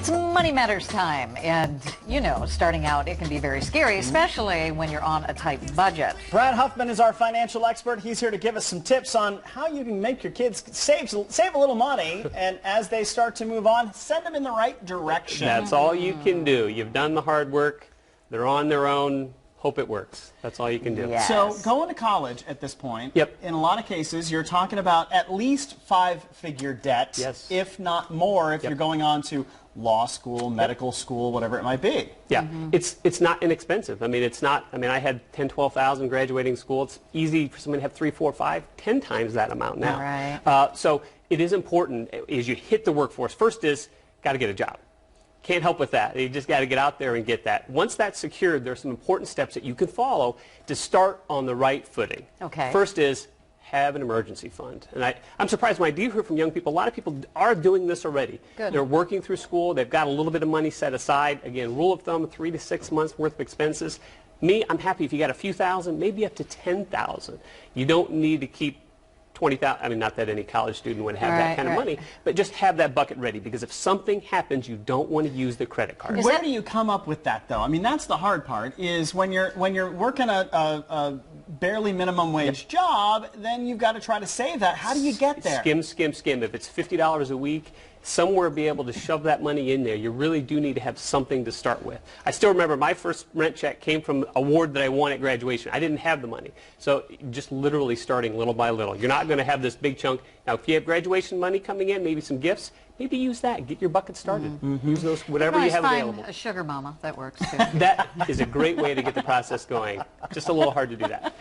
It's Money Matters time, and you know, starting out it can be very scary, especially when you're on a tight budget. Brad Huffman is our financial expert. He's here to give us some tips on how you can make your kids save a little money, and as they start to move on, send them in the right direction. That's all you can do. You've done the hard work. They're on their own. Hope it works. That's all you can do. Yes. So going to college at this point, in a lot of cases, you're talking about at least five-figure debt, if not more, if you're going on to law school, medical school, whatever it might be. Yeah, it's not inexpensive. I mean, it's not. I mean, I had 10,000-12,000 graduating school. It's easy for someone to have 3, 4, 5, 10 times that amount now. Right. So it is important as you hit the workforce. First is got to get a job. Can't help with that. You just got to get out there and get that. Once that's secured, there's some important steps that you can follow to start on the right footing. Okay. First is have an emergency fund. And I'm surprised when I do hear from young people, a lot of people are doing this already. Good. They're working through school. They've got a little bit of money set aside. Again, rule of thumb, 3 to 6 months worth of expenses. Me, I'm happy if you got a few thousand, maybe up to 10,000. You don't need to keep 20,000. I mean, not that any college student would have that kind of money, but just have that bucket ready, because if something happens, you don't want to use the credit card. Where do you come up with that, though? I mean, that's the hard part, is when you're working a barely minimum wage job, then you've got to try to save that. How do you get there? Skim, skim, skim. If it's $50 a week, somewhere be able to shove that money in there. You really do need to have something to start with. I still remember my first rent check came from an award that I won at graduation. I didn't have the money. So just literally starting little by little. You're not going to have this big chunk. Now, if you have graduation money coming in, maybe some gifts, maybe use that. Get your bucket started. Use those, whatever you have available. A sugar mama, that works too. That is a great way to get the process going. Just a little hard to do that.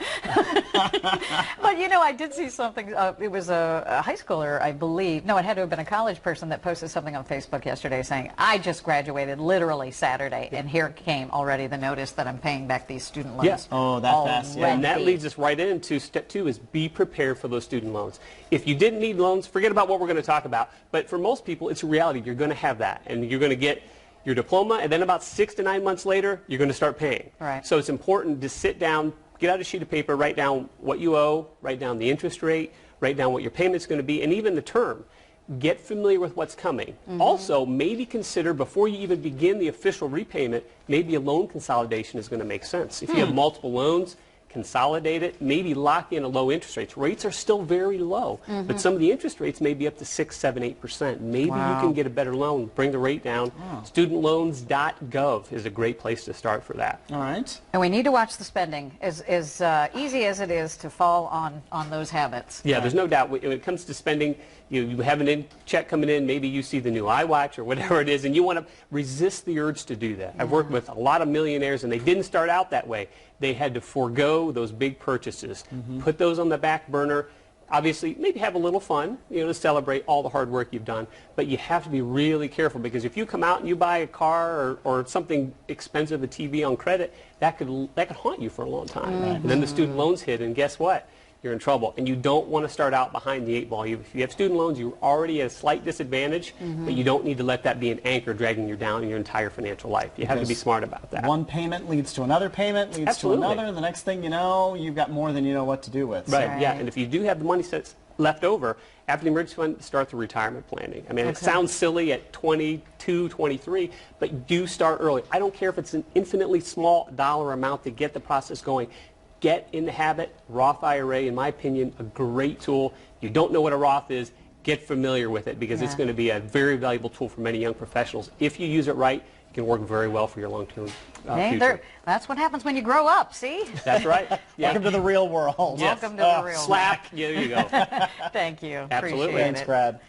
But you know, I did see something. It was a high schooler, I believe. No, it had to have been a college person that posted something on Facebook yesterday saying, I just graduated literally Saturday, and here came already the notice that I'm paying back these student loans. Yes. Oh, that fast. Yeah. And that leads us right into step 2 is be prepared for those student loans. If you didn't need loans, forget about what we're going to talk about. But for most people, it's a reality. You're going to have that, and you're going to get your diploma, and then about 6 to 9 months later, you're going to start paying. Right. So it's important to sit down, get out a sheet of paper, write down what you owe, write down the interest rate, write down what your payment's going to be, and even the term. Get familiar with what's coming. Also, maybe consider, before you even begin the official repayment, maybe a loan consolidation is going to make sense. If you have multiple loans, consolidate it, maybe lock in a low interest rate. Rates are still very low, but some of the interest rates may be up to 6, 7, 8%. Maybe you can get a better loan, bring the rate down. Studentloans.gov is a great place to start for that. All right. And we need to watch the spending, as easy as it is to fall on those habits. Yeah, there's no doubt. When it comes to spending, you have an check coming in, maybe you see the new iWatch or whatever it is, and you want to resist the urge to do that. I've worked with a lot of millionaires, and they didn't start out that way. They had to forego those big purchases, put those on the back burner. Obviously, maybe have a little fun, you know, to celebrate all the hard work you've done. But you have to be really careful, because if you come out and you buy a car or something expensive, a TV on credit, that could haunt you for a long time. And then the student loans hit, and guess what? You're in trouble. And you don't want to start out behind the 8 ball. If you have student loans, you're already at a slight disadvantage, but you don't need to let that be an anchor dragging you down in your entire financial life. You have to be smart about that. One payment leads to another payment, leads to another, and the next thing you know, you've got more than you know what to do with. Right, yeah. And if you do have the money left over, after the emergency fund, start the retirement planning. I mean, it sounds silly at 22, 23, but do start early. I don't care if it's an infinitely small dollar amount to get the process going. Get in the habit. Roth IRA, in my opinion, a great tool. You don't know what a Roth is, get familiar with it, because it's going to be a very valuable tool for many young professionals. If you use it right, it can work very well for your long-term future. That's what happens when you grow up, see? That's right. Yeah. Welcome to the real world. Welcome to the real world. Slap. There you go. Thank you. Absolutely. Appreciate Thanks, it. Brad.